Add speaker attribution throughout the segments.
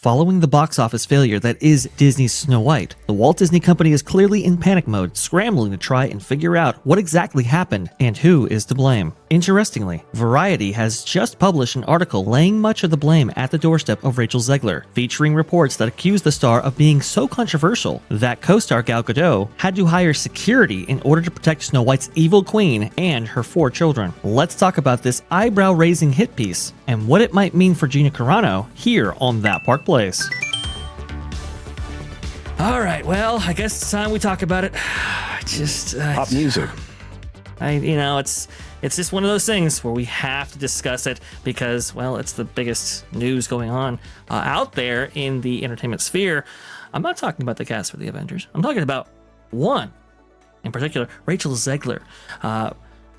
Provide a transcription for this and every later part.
Speaker 1: Following the box office failure that is Disney's Snow White, the Walt Disney Company is clearly in panic mode, scrambling to try and figure out what exactly happened and who is to blame. Interestingly, Variety has just published an article laying much of the blame at the doorstep of Rachel Zegler, featuring reports that accuse the star of being so controversial that co-star Gal Gadot had to hire security in order to protect Snow White's evil queen and her 4 children. Let's talk about this eyebrow-raising hit piece and what it might mean for Gina Carano here on That Park Place. All right, well, I guess it's time we talk about it.
Speaker 2: Pop music.
Speaker 1: It's just one of those things where we have to discuss it because, well, it's the biggest news going on out there in the entertainment sphere. I'm not talking about the cast for the Avengers. I'm talking about one in particular, Rachel Zegler.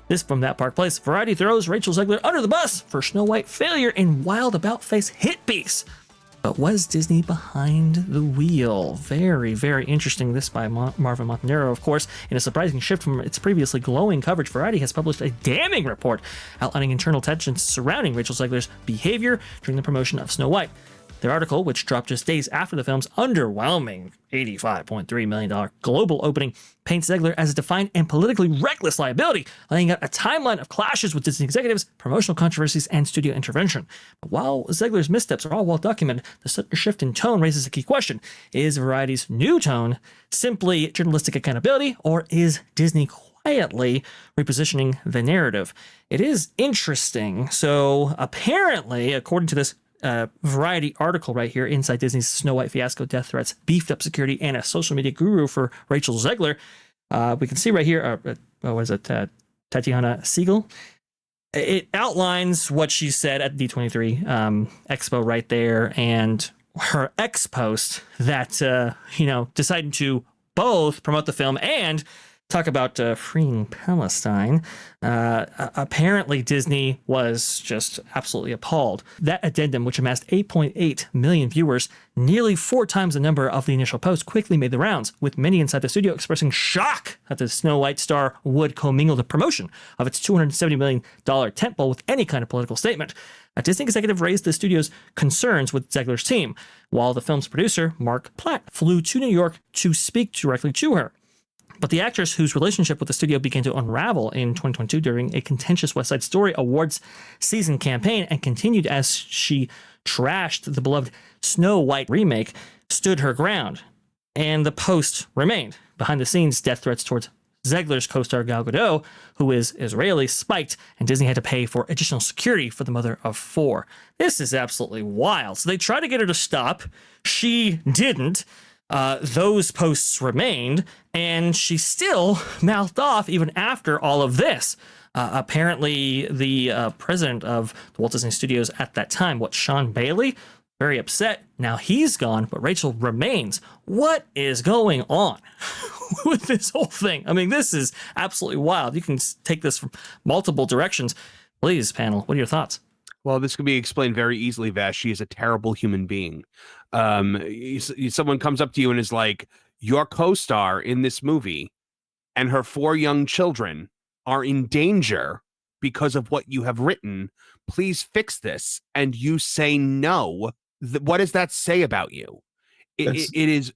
Speaker 1: This from That Park Place. Variety throws Rachel Zegler under the bus for Snow White failure in wild about-face hit piece. But was Disney behind the wheel? Very, very interesting. This by Marvin, of course. In a surprising shift from its previously glowing coverage, Variety has published a damning report outlining internal tensions surrounding Rachel Zegler's behavior during the promotion of Snow White. Their article, which dropped just days after the film's underwhelming $85.3 million global opening, paints Zegler as a defined and politically reckless liability, laying out a timeline of clashes with Disney executives, promotional controversies, and studio intervention. But while Zegler's missteps are all well documented, the sudden shift in tone raises a key question. Is Variety's new tone simply journalistic accountability, or is Disney quietly repositioning the narrative? It is interesting. So apparently, according to this Variety article right here, inside Disney's Snow White fiasco, death threats, beefed up security, and a social media guru for Rachel Zegler, we can see right here, Tatiana Siegel. It outlines what she said at D23 Expo right there, and her ex post that, decided to both promote the film and talk about freeing Palestine. Apparently, Disney was just absolutely appalled. That addendum, which amassed 8.8 million viewers, nearly 4 times the number of the initial post, quickly made the rounds, with many inside the studio expressing shock that the Snow White star would commingle the promotion of its $270 million tentpole with any kind of political statement. A Disney executive raised the studio's concerns with Zegler's team, while the film's producer, Mark Platt, flew to New York to speak directly to her. But the actress, whose relationship with the studio began to unravel in 2022 during a contentious West Side Story Awards season campaign and continued as she trashed the beloved Snow White remake, stood her ground. And the post remained. Behind the scenes, death threats towards Zegler's co-star Gal Gadot, who is Israeli, spiked, and Disney had to pay for additional security for the mother of 4. This is absolutely wild. So they tried to get her to stop. She didn't. Those posts remained, and she still mouthed off even after all of this. Apparently, the president of the Walt Disney Studios at that time, Sean Bailey, very upset. Now he's gone, but Rachel remains. What is going on with this whole thing? I mean, this is absolutely wild. You can take this from multiple directions. Please, panel, what are your thoughts?
Speaker 2: Well, this can be explained very easily, Vash. She is a terrible human being. Someone comes up to you and is like, your co-star in this movie and her 4 young children are in danger because of what you have written. Please fix this. And you say no. What does that say about you? It is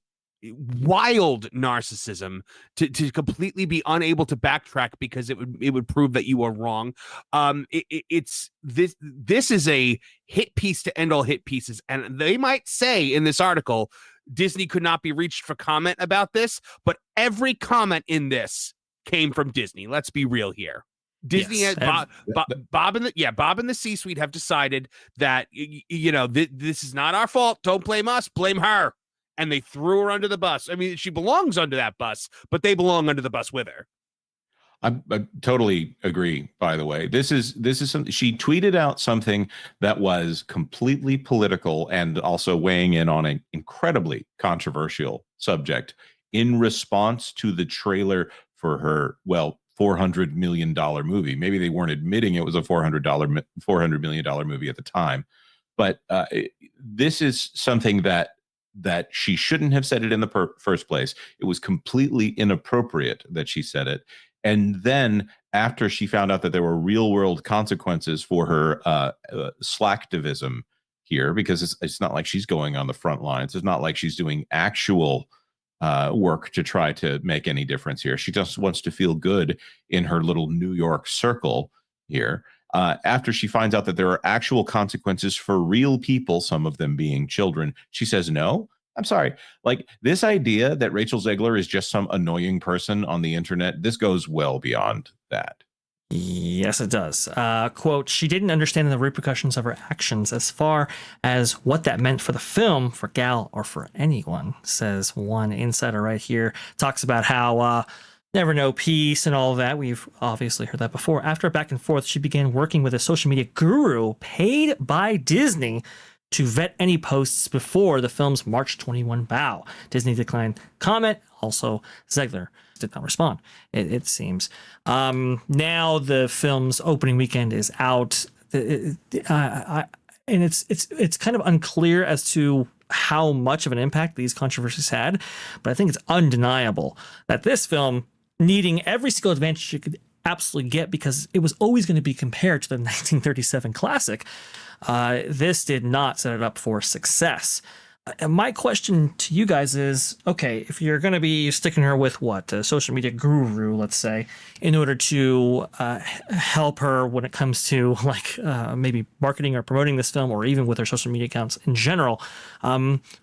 Speaker 2: wild narcissism to completely be unable to backtrack because it would prove that you are wrong. It's this is a hit piece to end all hit pieces, and they might say in this article Disney could not be reached for comment about this, but every comment in this came from Disney. Let's be real here. Disney has Bob and the C-suite have decided that this is not our fault. Don't blame us, blame her. And they threw her under the bus. I mean, she belongs under that bus, but they belong under the bus with her.
Speaker 3: I totally agree, by the way. This is something she tweeted out, something that was completely political and also weighing in on an incredibly controversial subject in response to the trailer for her, $400 million movie. Maybe they weren't admitting it was a $400 million movie at the time, but this is something that she shouldn't have said it in the first place. It was completely inappropriate that she said it. And then after she found out that there were real world consequences for her slacktivism, here, because it's not like she's going on the front lines. It's not like she's doing actual work to try to make any difference here. She just wants to feel good in her little New York circle here. After she finds out that there are actual consequences for real people, some of them being children, she says, no, I'm sorry. Like, this idea that Rachel Zegler is just some annoying person on the internet, this goes well beyond that.
Speaker 1: Yes, it does. Quote, she didn't understand the repercussions of her actions as far as what that meant for the film, for Gal, or for anyone, says one insider right here. Talks about how never know peace and all of that. We've obviously heard that before. After a back and forth, she began working with a social media guru paid by Disney to vet any posts before the film's March 21 bow. Disney declined comment. Also, Zegler did not respond, it seems. Now the film's opening weekend is out, and it's kind of unclear as to how much of an impact these controversies had, but I think it's undeniable that this film, needing every single advantage it could absolutely get because it was always going to be compared to the 1937 classic, this did not set it up for success. And my question to you guys is, okay, if you're going to be sticking her with what, a social media guru, let's say, in order to help her when it comes to like maybe marketing or promoting this film, or even with her social media accounts in general,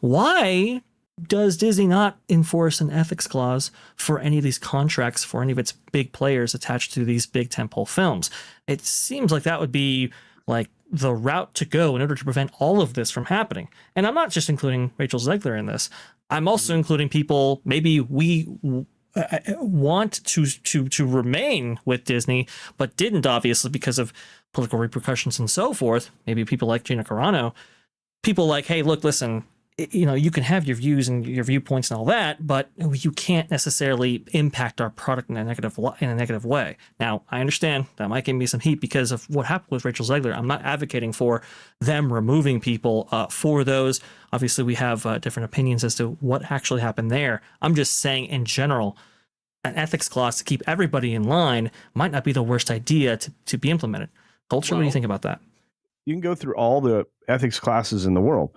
Speaker 1: why does Disney not enforce an ethics clause for any of these contracts for any of its big players attached to these big tentpole films? It seems like that would be like the route to go in order to prevent all of this from happening. And I'm not just including Rachel Zegler in this. I'm also including people maybe we want to remain with Disney, but didn't, obviously, because of political repercussions and so forth. Maybe people like Gina Carano, people like, hey, look, listen, you know, you can have your views and your viewpoints and all that, but you can't necessarily impact our product in a negative way. Now, I understand that might give me some heat because of what happened with Rachel Zegler. I'm not advocating for them removing people for those. Obviously, we have different opinions as to what actually happened there. I'm just saying, in general, an ethics clause to keep everybody in line might not be the worst idea to be implemented. Culture, what do you think about that?
Speaker 4: You can go through all the ethics classes in the world,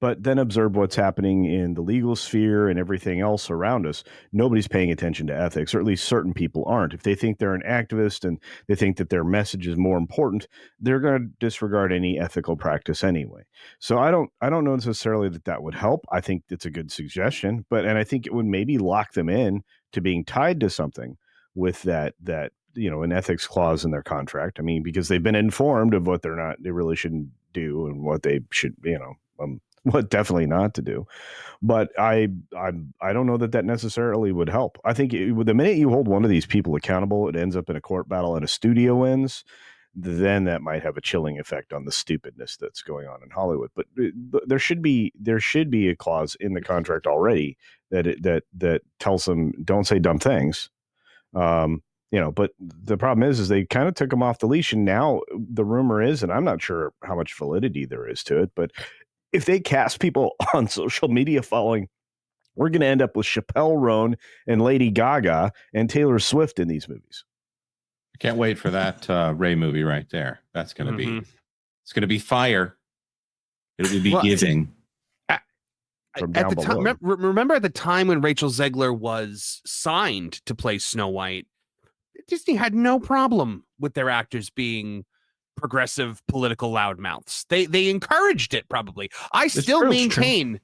Speaker 4: but then observe what's happening in the legal sphere and everything else around us. Nobody's paying attention to ethics, or at least certain people aren't. If they think they're an activist and they think that their message is more important, they're going to disregard any ethical practice anyway. So I don't know necessarily that would help. I think it's a good suggestion, and I think it would maybe lock them in to being tied to something with that an ethics clause in their contract. I mean, because they've been informed of what they really shouldn't do and what they should, what definitely not to do. But I don't know that necessarily would help. I think the minute you hold one of these people accountable, it ends up in a court battle and a studio ends, then that might have a chilling effect on the stupidness that's going on in Hollywood. But there should be a clause in the contract already that tells them don't say dumb things. But the problem is they kind of took them off the leash, and now the rumor is, and I'm not sure how much validity there is to it, but if they cast people on social media following, we're going to end up with Chappelle Roan and Lady Gaga and Taylor Swift in these movies.
Speaker 3: I can't wait for that Ray movie right there. That's going to be, it's going to be fire. It will be giving.
Speaker 2: At the time, remember at the time when Rachel Zegler was signed to play Snow White, Disney had no problem with their actors being progressive political loudmouths. They encouraged it, probably. I still maintain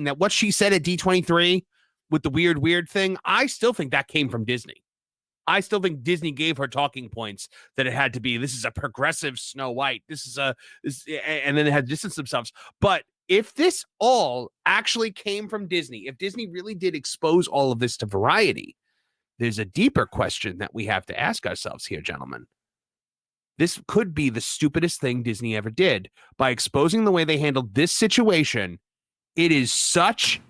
Speaker 2: that what she said at D23 with the weird thing, I still think that came from Disney. I still think Disney gave her talking points that it had to be, this is a progressive Snow White. And then it had distance themselves. But if this all actually came from Disney, if Disney really did expose all of this to Variety, there's a deeper question that we have to ask ourselves here, gentlemen. This could be the stupidest thing Disney ever did. By exposing the way they handled this situation, it is such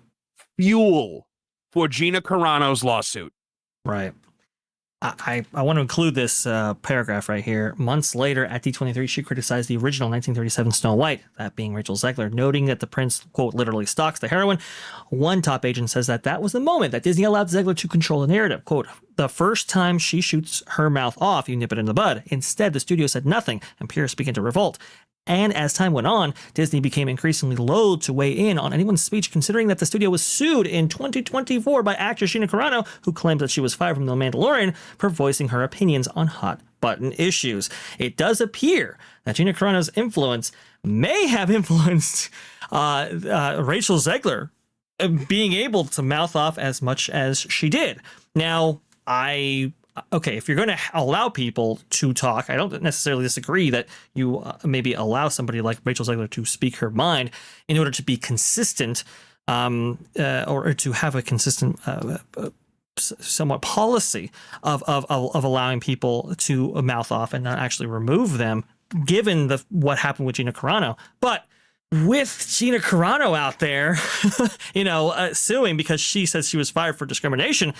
Speaker 2: fuel for Gina Carano's lawsuit.
Speaker 1: Right. I want to include this paragraph right here. Months later at D23, she criticized the original 1937 Snow White, that being Rachel Zegler, noting that the prince, quote, literally stalks the heroine. One top agent says that was the moment that Disney allowed Zegler to control the narrative. Quote, The first time she shoots her mouth off, you nip it in the bud. Instead, the studio said nothing, and Pierce began to revolt. And as time went on, Disney became increasingly loath to weigh in on anyone's speech, considering that the studio was sued in 2024 by actress Gina Carano, who claimed that she was fired from The Mandalorian for voicing her opinions on hot button issues. It does appear that Gina Carano's influence may have influenced Rachel Zegler being able to mouth off as much as she did. Now, if you're going to allow people to talk, I don't necessarily disagree that you maybe allow somebody like Rachel Zegler to speak her mind in order to be consistent, or to have a consistent, somewhat policy of allowing people to mouth off and not actually remove them, given what happened with Gina Carano. But with Gina Carano out there, suing because she says she was fired for discrimination,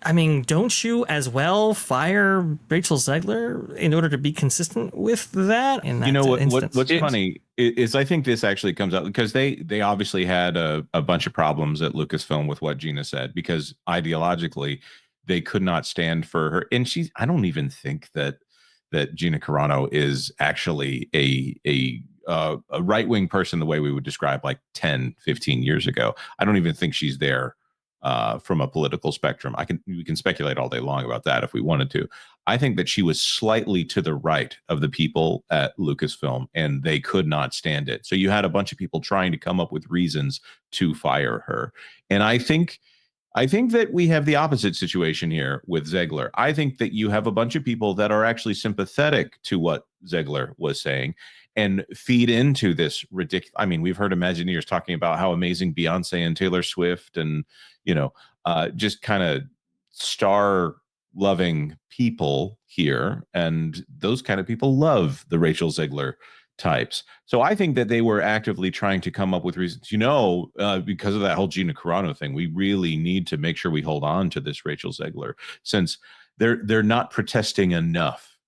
Speaker 1: I mean, don't you as well fire Rachel Zegler in order to be consistent with that?
Speaker 3: What's funny is I think this actually comes out because they obviously had a bunch of problems at Lucasfilm with what Gina said, because ideologically they could not stand for her. And I don't even think that Gina Carano is actually a right-wing person the way we would describe like 10, 15 years ago. I don't even think she's there. From a political spectrum. We can speculate all day long about that if we wanted to. I think that she was slightly to the right of the people at Lucasfilm, and they could not stand it. So you had a bunch of people trying to come up with reasons to fire her. And I think that we have the opposite situation here with Zegler. I think that you have a bunch of people that are actually sympathetic to what Zegler was saying and feed into this ridiculous. I mean, we've heard Imagineers talking about how amazing Beyonce and Taylor Swift and, just kind of star loving people here. And those kind of people love the Rachel Zegler types. So I think that they were actively trying to come up with reasons, because of that whole Gina Carano thing. We really need to make sure we hold on to this Rachel Zegler, since they're not protesting enough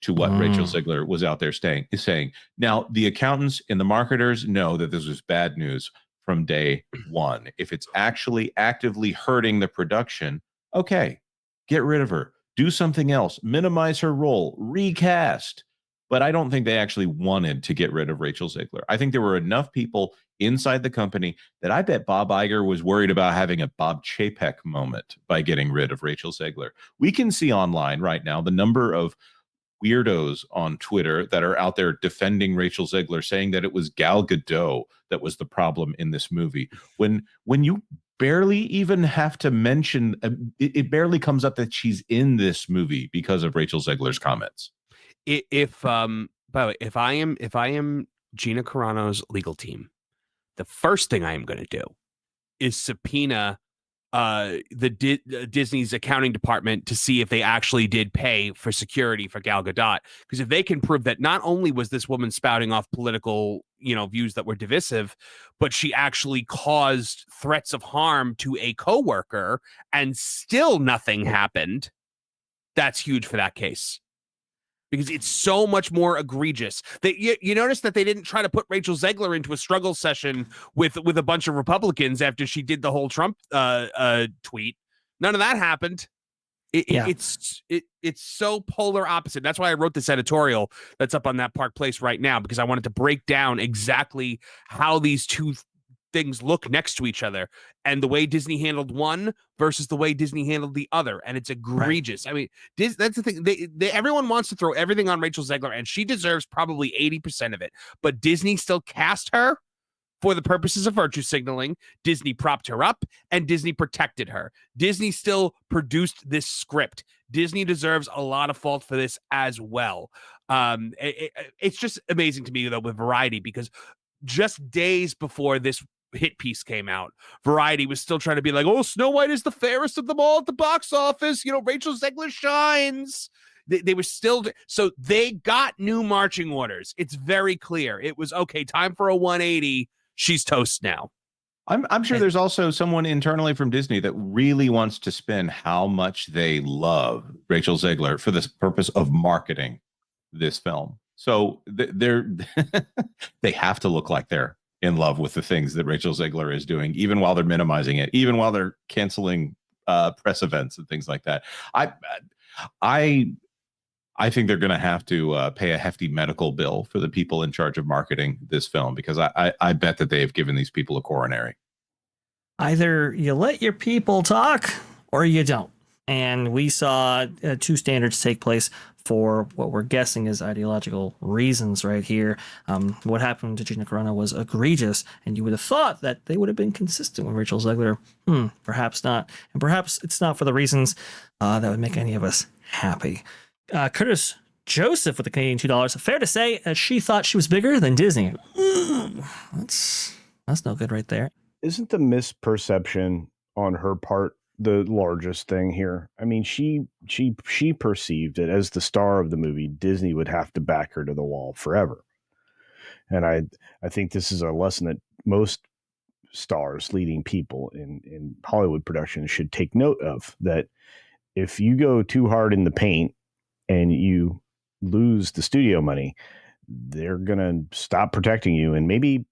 Speaker 3: to what Rachel Zegler was out there saying. Now, the accountants and the marketers know that this was bad news from day one. If it's actually actively hurting the production, okay, get rid of her. Do something else. Minimize her role. Recast. But I don't think they actually wanted to get rid of Rachel Zegler. I think there were enough people inside the company that I bet Bob Iger was worried about having a Bob Chapek moment by getting rid of Rachel Zegler. We can see online right now the number of weirdos on Twitter that are out there defending Rachel Zegler, saying that it was Gal Gadot that was the problem in this movie. When you barely even have to mention, it barely comes up that she's in this movie because of Rachel Zegler's comments.
Speaker 2: By the way, if I am Gina Carano's legal team, the first thing I am going to do is subpoena Disney's accounting department to see if they actually did pay for security for Gal Gadot. Because if they can prove that not only was this woman spouting off political, views that were divisive, but she actually caused threats of harm to a coworker and still nothing happened, that's huge for that case. Because it's so much more egregious. You notice that they didn't try to put Rachel Zegler into a struggle session with a bunch of Republicans after she did the whole Trump tweet. None of that happened. It's so polar opposite. That's why I wrote this editorial that's up on that Park Place right now, because I wanted to break down exactly how these two things look next to each other and the way Disney handled one versus the way Disney handled the other. And it's egregious. Right. I mean, that's the thing. Everyone wants to throw everything on Rachel Zegler, and she deserves probably 80% of it. But Disney still cast her for the purposes of virtue signaling. Disney propped her up, and Disney protected her. Disney still produced this script. Disney deserves a lot of fault for this as well. It's just amazing to me, though, with Variety, because just days before this hit piece came out, Variety was still trying to be like, oh, Snow White is the fairest of them all at the box office. Rachel Zegler shines. They were still, so they got new marching orders. It's very clear. It was, okay, time for a 180. She's toast now.
Speaker 3: I'm sure there's also someone internally from Disney that really wants to spin how much they love Rachel Zegler for the purpose of marketing this film. So they have to look like they're in love with the things that Rachel Zegler is doing, even while they're minimizing it, even while they're canceling press events and things like that. I think they're going to have to pay a hefty medical bill for the people in charge of marketing this film, because I bet that they have given these people a coronary.
Speaker 1: Either you let your people talk or you don't. And we saw two standards take place for what we're guessing is ideological reasons right here. What happened to Gina Carano was egregious, and you would have thought that they would have been consistent with Rachel Zegler. Perhaps not. And perhaps it's not for the reasons that would make any of us happy. Curtis Joseph with the Canadian $2. Fair to say she thought she was bigger than Disney. That's no good right there.
Speaker 4: Isn't the misperception on her part the largest thing here? I mean, she perceived it as the star of the movie. Disney would have to back her to the wall forever. And I think this is a lesson that most stars, leading people in Hollywood production should take note of, that if you go too hard in the paint and you lose the studio money, they're going to stop protecting you and maybe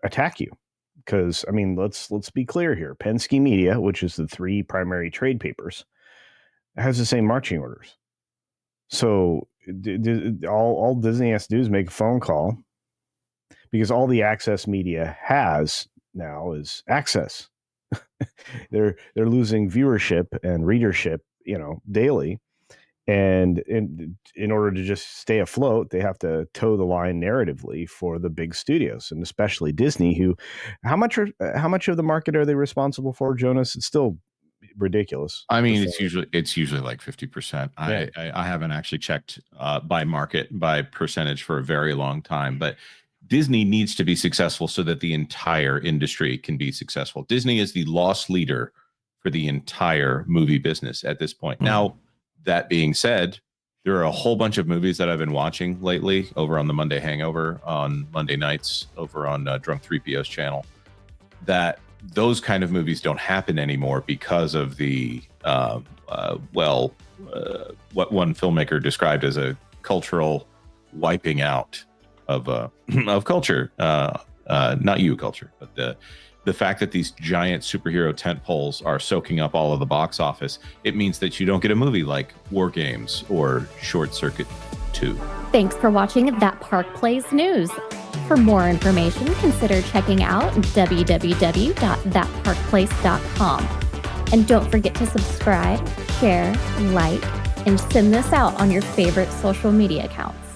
Speaker 4: attack you. Because, I mean, let's be clear here. Penske Media, which is the three primary trade papers, has the same marching orders. So all Disney has to do is make a phone call, because all the Access Media has now is access. They're losing viewership and readership, daily. And in order to just stay afloat, they have to toe the line narratively for the big studios, and especially Disney, who, how much of the market are they responsible for, Jonas? It's still ridiculous.
Speaker 3: I mean, it's usually like 50%. Yeah. I haven't actually checked by market, by percentage for a very long time, but Disney needs to be successful so that the entire industry can be successful. Disney is the loss leader for the entire movie business at this point. Now, that being said, there are a whole bunch of movies that I've been watching lately over on the Monday Hangover on Monday nights over on Drunk 3PO's channel, that those kind of movies don't happen anymore because of the, what one filmmaker described as a cultural wiping out of culture. Not you culture, but the fact that these giant superhero tentpoles are soaking up all of the box office, it means that you don't get a movie like War Games or Short Circuit 2.
Speaker 5: Thanks for watching That Park Plays News. For more information, consider checking out www.thatparkplace.com. And don't forget to subscribe, share, like, and send this out on your favorite social media accounts.